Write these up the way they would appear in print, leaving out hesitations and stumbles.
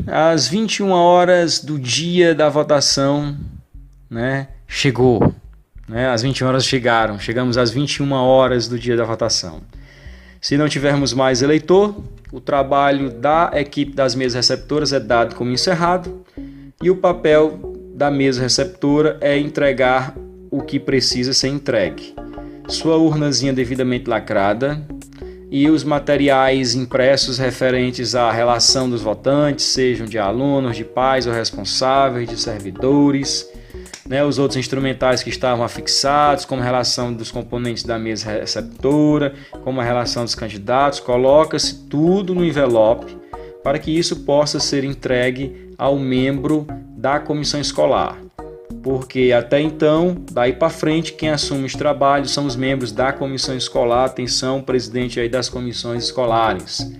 às 21 horas do dia da votação, né, chegou. Né, as 21 horas chegamos às 21 horas do dia da votação. Se não tivermos mais eleitor, o trabalho da equipe das mesas receptoras é dado como encerrado e o papel da mesa receptora é entregar o que precisa ser entregue. Sua urnazinha devidamente lacrada e os materiais impressos referentes à relação dos votantes, sejam de alunos, de pais ou responsáveis, de servidores, né, os outros instrumentais que estavam afixados, como a relação dos componentes da mesa receptora, como a relação dos candidatos, coloca-se tudo no envelope para que isso possa ser entregue ao membro da comissão escolar. Porque até então, daí para frente, quem assume os trabalhos são os membros da comissão escolar. Atenção, presidente aí das comissões escolares.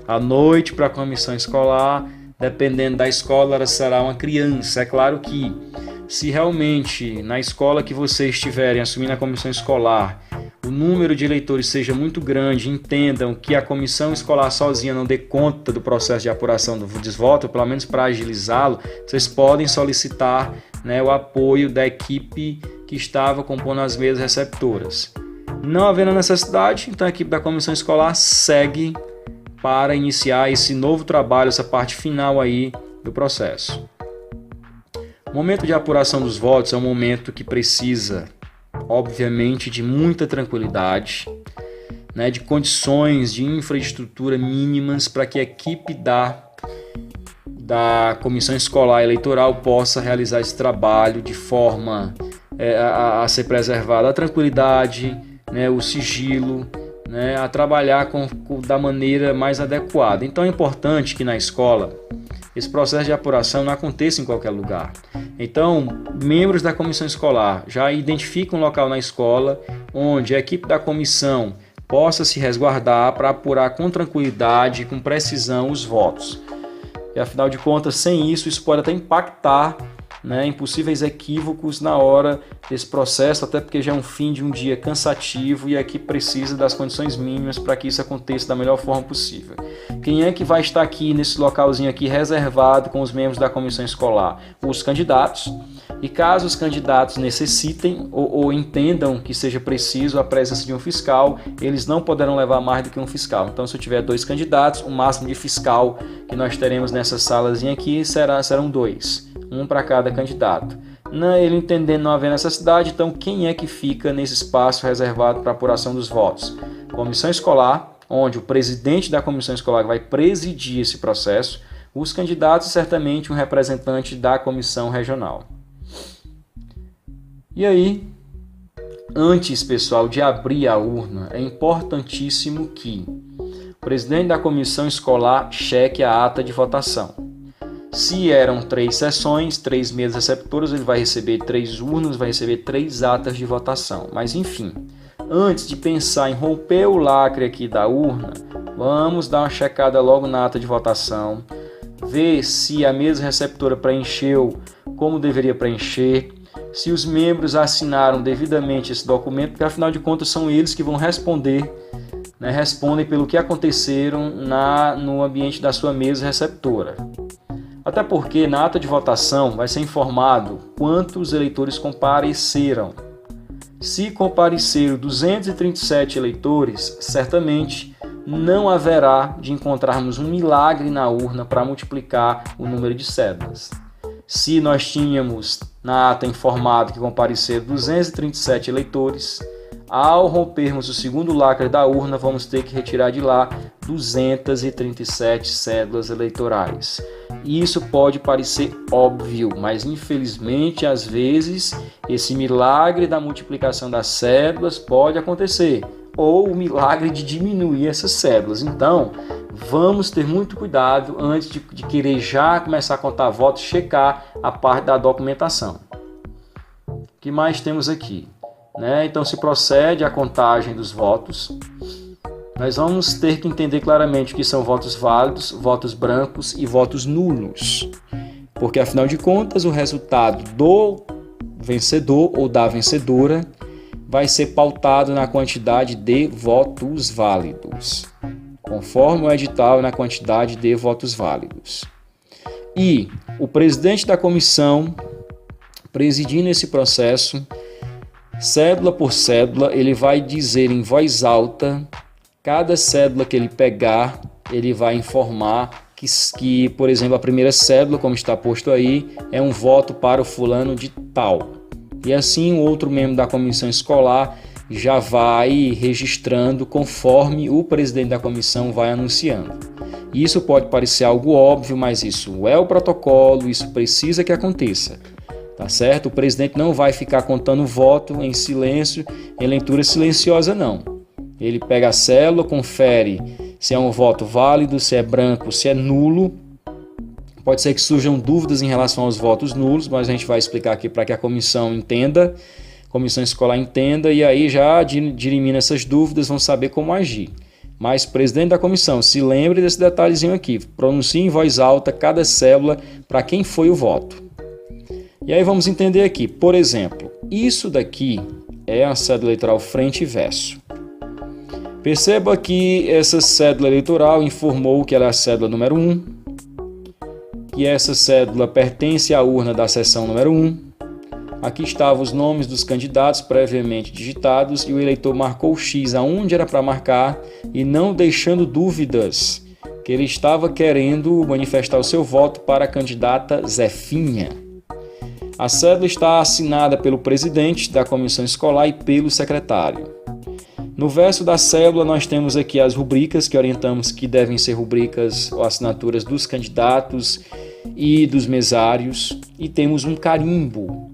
À noite, para a comissão escolar, dependendo da escola, ela será uma criança. É claro que, se realmente na escola que vocês estiverem assumindo a comissão escolar, o número de eleitores seja muito grande, entendam que a comissão escolar sozinha não dê conta do processo de apuração do desvoto, pelo menos para agilizá-lo, vocês podem solicitar, né, o apoio da equipe que estava compondo as mesas receptoras. Não havendo necessidade, então a equipe da comissão escolar segue para iniciar esse novo trabalho, essa parte final aí do processo. O momento de apuração dos votos é um momento que precisa, obviamente, de muita tranquilidade, né, de condições de infraestrutura mínimas para que a equipe da comissão escolar eleitoral possa realizar esse trabalho de forma a ser preservada a tranquilidade, né, o sigilo, né, a trabalhar da maneira mais adequada. Então é importante que na escola esse processo de apuração não aconteça em qualquer lugar. Então, membros da comissão escolar já identificam um local na escola onde a equipe da comissão possa se resguardar para apurar com tranquilidade e com precisão os votos. E afinal de contas, sem isso pode até impactar, né, em possíveis equívocos na hora desse processo, até porque já é um fim de um dia cansativo e a equipe precisa das condições mínimas para que isso aconteça da melhor forma possível. Quem é que vai estar aqui nesse localzinho aqui reservado com os membros da comissão escolar? Os candidatos. E caso os candidatos necessitem ou entendam que seja preciso a presença de um fiscal, eles não poderão levar mais do que um fiscal. Então, se eu tiver 2 candidatos, o máximo de fiscal que nós teremos nessa salazinha aqui serão 2, um para cada candidato. Ele entendendo não haver necessidade, então quem é que fica nesse espaço reservado para apuração dos votos? Comissão escolar, onde o presidente da comissão escolar vai presidir esse processo, os candidatos e certamente um representante da comissão regional. E aí, antes, pessoal, de abrir a urna, é importantíssimo que o presidente da comissão escolar cheque a ata de votação. Se eram 3 sessões, 3 mesas receptoras, ele vai receber 3 urnas, vai receber 3 atas de votação. Mas enfim, antes de pensar em romper o lacre aqui da urna, vamos dar uma checada logo na ata de votação, ver se a mesa receptora preencheu como deveria preencher, se os membros assinaram devidamente esse documento, porque afinal de contas são eles que vão responder, né, respondem pelo que aconteceram no ambiente da sua mesa receptora. Até porque na ata de votação vai ser informado quantos eleitores compareceram. Se compareceram 237 eleitores, certamente não haverá de encontrarmos um milagre na urna para multiplicar o número de cédulas. Se nós tínhamos na ata informado que compareceram 237 eleitores, ao rompermos o segundo lacre da urna, vamos ter que retirar de lá 237 cédulas eleitorais. Isso pode parecer óbvio, mas infelizmente, às vezes, esse milagre da multiplicação das cédulas pode acontecer, ou o milagre de diminuir essas cédulas. Então, vamos ter muito cuidado antes de querer já começar a contar votos, checar a parte da documentação. O que mais temos aqui? Então, se procede à contagem dos votos, nós vamos ter que entender claramente o que são votos válidos, votos brancos e votos nulos. Porque, afinal de contas, o resultado do vencedor ou da vencedora vai ser pautado na quantidade de votos válidos, conforme o edital na quantidade de votos válidos. E o presidente da comissão, presidindo esse processo, cédula por cédula, ele vai dizer em voz alta, cada cédula que ele pegar, ele vai informar que, por exemplo, a primeira cédula, como está posto aí, é um voto para o fulano de tal. E assim o outro membro da comissão escolar já vai registrando conforme o presidente da comissão vai anunciando. Isso pode parecer algo óbvio, mas isso é o protocolo, isso precisa que aconteça. Tá certo? O presidente não vai ficar contando voto em silêncio, em leitura silenciosa, não. Ele pega a célula, confere se é um voto válido, se é branco, se é nulo. Pode ser que surjam dúvidas em relação aos votos nulos, mas a gente vai explicar aqui para que a comissão entenda, a comissão escolar entenda, e aí já dirimina essas dúvidas, vão saber como agir. Mas o presidente da comissão, se lembre desse detalhezinho aqui, pronuncie em voz alta cada célula para quem foi o voto. E aí vamos entender aqui, por exemplo, isso daqui é a cédula eleitoral frente e verso. Perceba que essa cédula eleitoral informou que ela é a cédula número 1, que essa cédula pertence à urna da seção número 1. Aqui estavam os nomes dos candidatos previamente digitados e o eleitor marcou o X aonde era para marcar e não deixando dúvidas que ele estava querendo manifestar o seu voto para a candidata Zefinha. A cédula está assinada pelo presidente da comissão escolar e pelo secretário. No verso da cédula nós temos aqui as rubricas que orientamos que devem ser rubricas ou assinaturas dos candidatos e dos mesários, e temos um carimbo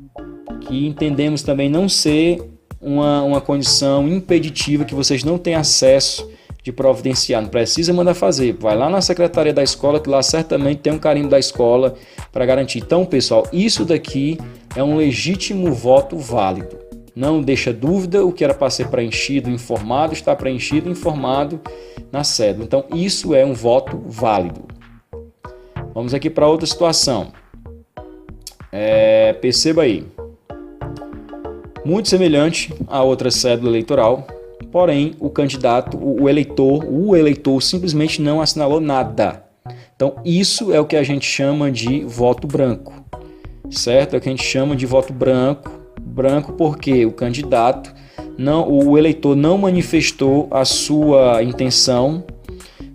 que entendemos também não ser uma condição impeditiva que vocês não têm acesso de providenciar, não precisa mandar fazer, vai lá na secretaria da escola que lá certamente tem um carimbo da escola para garantir. Então, pessoal, isso daqui é um legítimo voto válido. Não deixa dúvida, o que era para ser preenchido, informado, está preenchido, informado na cédula. Então, isso é um voto válido. Vamos aqui para outra situação. Perceba aí. Muito semelhante à outra cédula eleitoral, porém o candidato, o eleitor simplesmente não assinalou nada. Então isso é o que a gente chama de voto branco, certo? É o que a gente chama de voto branco. Branco porque o candidato, o eleitor não manifestou a sua intenção,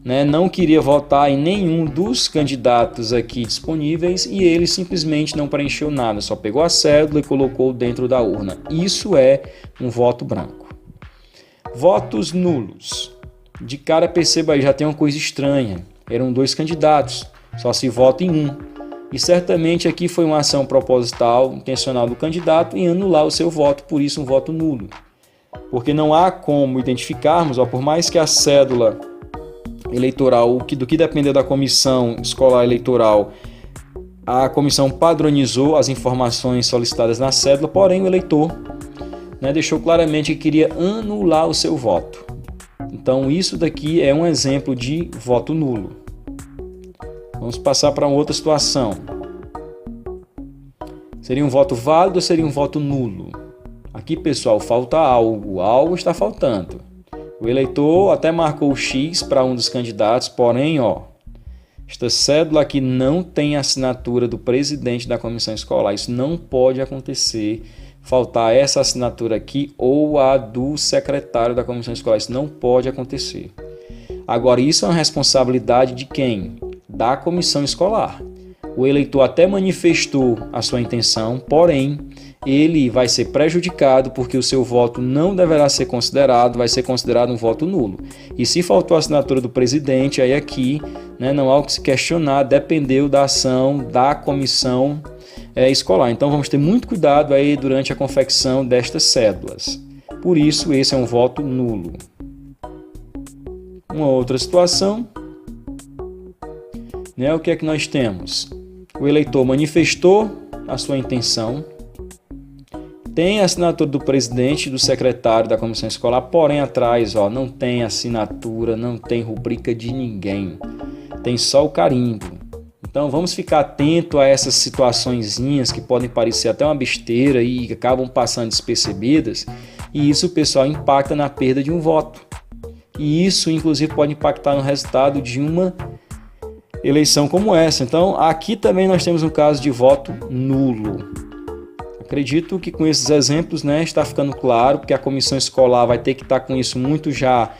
né? Não queria votar em nenhum dos candidatos aqui disponíveis e ele simplesmente não preencheu nada, só pegou a cédula e colocou dentro da urna. Isso é um voto branco. Votos nulos. De cara perceba aí, já tem uma coisa estranha. Eram 2 candidatos, só se vota em um. E certamente aqui foi uma ação proposital, intencional do candidato em anular o seu voto, por isso um voto nulo. Porque não há como identificarmos, por mais que a cédula eleitoral, do que depender da comissão escolar eleitoral, a comissão padronizou as informações solicitadas na cédula, porém o eleitor deixou claramente que queria anular o seu voto. Então isso daqui é um exemplo de voto nulo. Vamos passar para uma outra situação. Seria um voto válido ou seria um voto nulo? Aqui, pessoal, falta algo. Algo está faltando. O eleitor até marcou o X para um dos candidatos, porém, esta cédula aqui não tem assinatura do presidente da comissão escolar. Isso não pode acontecer. Faltar essa assinatura aqui ou a do secretário da comissão escolar. Isso não pode acontecer. Agora, isso é uma responsabilidade de quem? Da comissão escolar. O eleitor até manifestou a sua intenção, porém, ele vai ser prejudicado porque o seu voto não deverá ser considerado, vai ser considerado um voto nulo. E se faltou a assinatura do presidente, aí aqui não há o que se questionar, dependeu da ação da comissão escolar. Então vamos ter muito cuidado aí durante a confecção destas cédulas. Por isso, esse é um voto nulo. Uma outra situação, o que é que nós temos? O eleitor manifestou a sua intenção, tem a assinatura do presidente e do secretário da comissão escolar, porém atrás não tem assinatura, não tem rubrica de ninguém, tem só o carimbo. Então vamos ficar atento a essas situaçõezinhas que podem parecer até uma besteira e acabam passando despercebidas, e isso, pessoal, impacta na perda de um voto. E isso, inclusive, pode impactar no resultado de uma eleição como essa. Então, aqui também nós temos um caso de voto nulo. Acredito que com esses exemplos, né, está ficando claro, porque a comissão escolar vai ter que estar com isso muito já,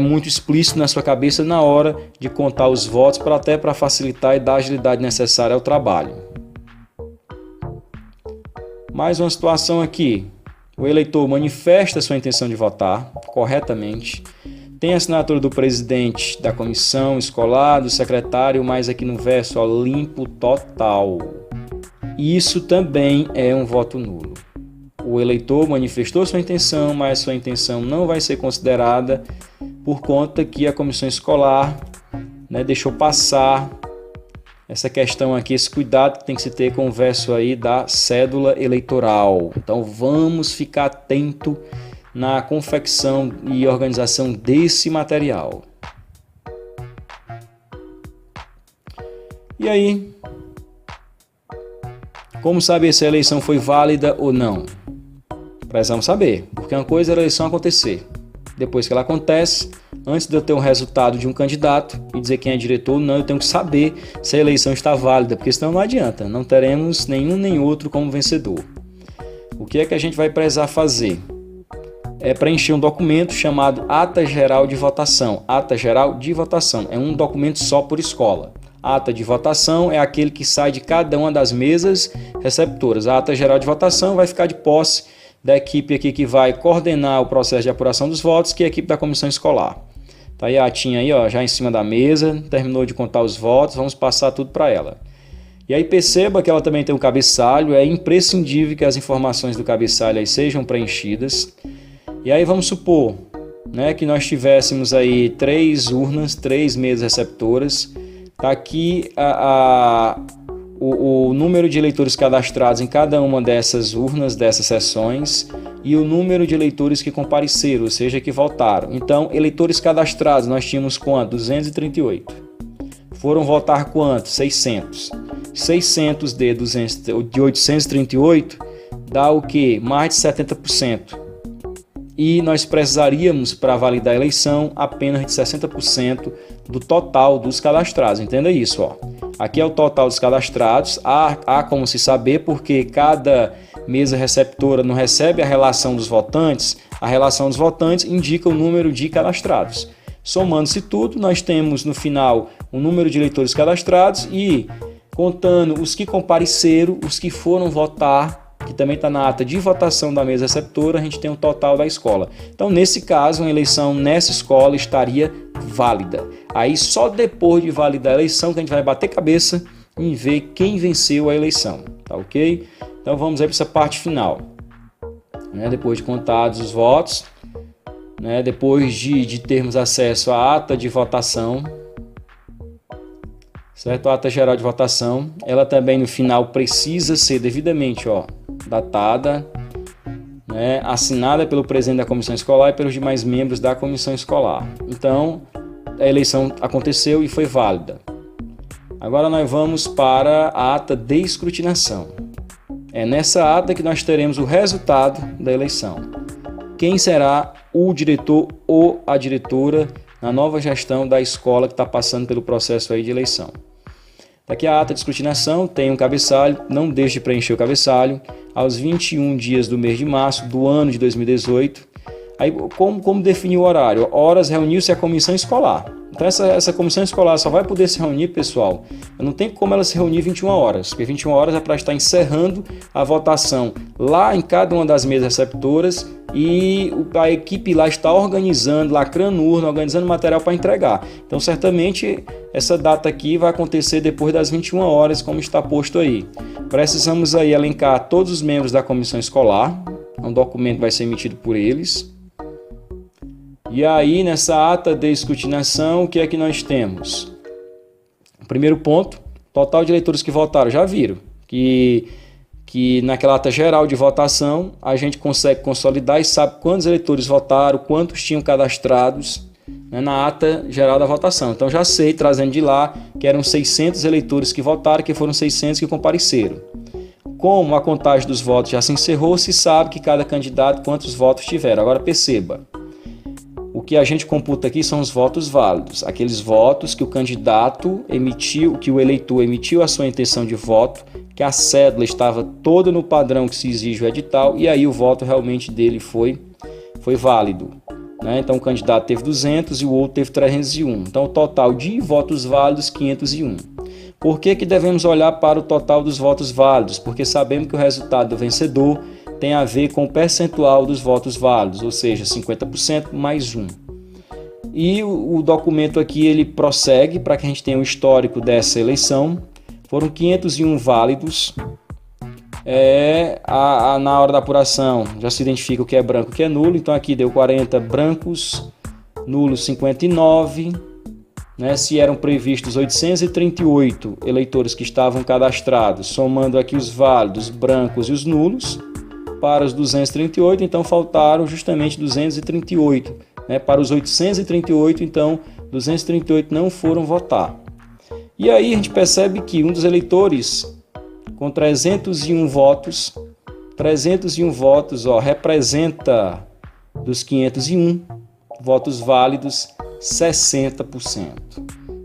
muito explícito na sua cabeça na hora de contar os votos, até para facilitar e dar a agilidade necessária ao trabalho. Mais uma situação aqui. O eleitor manifesta sua intenção de votar corretamente, tem a assinatura do presidente da comissão escolar, do secretário, mas aqui no verso, ó, limpo total. Isso também é um voto nulo. O eleitor manifestou sua intenção, mas sua intenção não vai ser considerada por conta que a comissão escolar, né, deixou passar essa questão aqui, esse cuidado que tem que se ter com o verso aí da cédula eleitoral. Então vamos ficar atento na confecção e organização desse material. E aí, como saber se a eleição foi válida ou não? Precisamos saber, porque uma coisa é a eleição acontecer. Depois que ela acontece, antes de eu ter um resultado de um candidato e dizer quem é diretor ou não, eu tenho que saber se a eleição está válida, porque senão não adianta, não teremos nenhum nem outro como vencedor. O que é que a gente vai precisar fazer? É preencher um documento chamado Ata Geral de Votação. Ata Geral de Votação é um documento só por escola. A ata de votação é aquele que sai de cada uma das mesas receptoras. A ata geral de votação vai ficar de posse da equipe aqui que vai coordenar o processo de apuração dos votos, que é a equipe da comissão escolar. Tá aí a atinha aí, ó, já em cima da mesa, terminou de contar os votos, vamos passar tudo para ela. E aí perceba que ela também tem um cabeçalho, é imprescindível que as informações do cabeçalho aí sejam preenchidas. E aí vamos supor, né, que nós tivéssemos aí 3 urnas, 3 mesas receptoras. Está aqui o número de eleitores cadastrados em cada uma dessas urnas, dessas sessões, e o número de eleitores que compareceram, ou seja, que votaram. Então, eleitores cadastrados, nós tínhamos quanto? 238. Foram votar quanto? 600. 600 de 838 dá o quê? Mais de 70%. E nós precisaríamos, para validar a eleição, apenas de 60% do total dos cadastrados. Entenda isso, ó. Aqui é o total dos cadastrados. Há como se saber, porque cada mesa receptora não recebe a relação dos votantes. A relação dos votantes indica o número de cadastrados. Somando-se tudo, nós temos no final o número de eleitores cadastrados e, contando os que compareceram, os que foram votar, que também está na ata de votação da mesa receptora, a gente tem o total da escola. Então, nesse caso, uma eleição nessa escola estaria válida. Aí, só depois de validar a eleição, que a gente vai bater cabeça em ver quem venceu a eleição. Tá ok? Então, vamos aí para essa parte final. Né? Depois de contados os votos, né? Depois de termos acesso à ata de votação, certo? A ata geral de votação, ela também no final precisa ser devidamente, ó, datada, né, assinada pelo presidente da comissão escolar e pelos demais membros da comissão escolar. Então, a eleição aconteceu e foi válida. Agora nós vamos para a ata de escrutinação. É nessa ata que nós teremos o resultado da eleição. Quem será o diretor ou a diretora na nova gestão da escola que está passando pelo processo aí de eleição. Aqui a ata de escrutinação tem um cabeçalho, não deixe de preencher o cabeçalho, aos 21 dias do mês de março do ano de 2018. Aí, como definir o horário? Horas reuniu-se a comissão escolar. Então essa comissão escolar só vai poder se reunir, pessoal, não tem como ela se reunir 21 horas, porque 21 horas é para estar encerrando a votação lá em cada uma das mesas receptoras e a equipe lá está organizando, lacrando urna, organizando material para entregar. Então certamente essa data aqui vai acontecer depois das 21 horas, como está posto aí. Precisamos aí elencar todos os membros da comissão escolar, um documento vai ser emitido por eles. E aí, nessa ata de escrutinação, o que é que nós temos? Primeiro ponto, total de eleitores que votaram. Já viram que naquela ata geral de votação, a gente consegue consolidar e sabe quantos eleitores votaram, quantos tinham cadastrados, né, na ata geral da votação. Então, já sei, trazendo de lá, que eram 600 eleitores que votaram, que foram 600 que compareceram. Como a contagem dos votos já se encerrou, se sabe que cada candidato quantos votos tiveram. Agora, perceba. O que a gente computa aqui são os votos válidos, aqueles votos que o candidato emitiu, que o eleitor emitiu a sua intenção de voto, que a cédula estava toda no padrão que se exige o edital, e aí o voto realmente dele foi válido. Né? Então o candidato teve 200 e o outro teve 301. Então o total de votos válidos, 501. Por que devemos olhar para o total dos votos válidos? Porque sabemos que o resultado do vencedor tem a ver com o percentual dos votos válidos, ou seja, 50% mais 1. E o documento aqui ele prossegue para que a gente tenha um histórico dessa eleição. Foram 501 válidos. Na hora da apuração já se identifica o que é branco e o que é nulo. Então aqui deu 40 brancos, nulos 59. Né? Se eram previstos 838 eleitores que estavam cadastrados, somando aqui os válidos, brancos e os nulos, para os 238, então faltaram justamente 238. Né? Para os 838, então 238 não foram votar. E aí a gente percebe que um dos eleitores com 301 votos, representa dos 501 votos válidos 60%.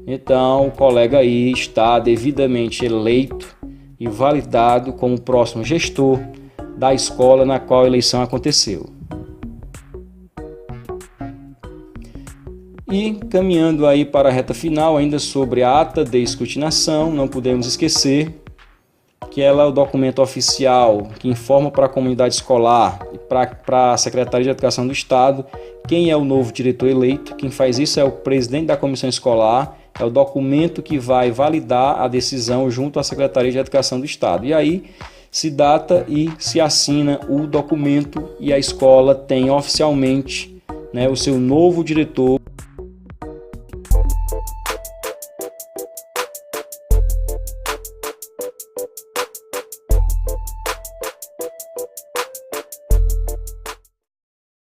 Então o colega aí está devidamente eleito e validado como próximo gestor da escola na qual a eleição aconteceu. E caminhando aí para a reta final, ainda sobre a ata de escrutinação, não podemos esquecer que ela é o documento oficial que informa para a comunidade escolar e para a Secretaria de Educação do Estado quem é o novo diretor eleito. Quem faz isso é o presidente da comissão escolar, é o documento que vai validar a decisão junto à Secretaria de Educação do Estado. E aí se data e se assina o documento e a escola tem oficialmente, né, o seu novo diretor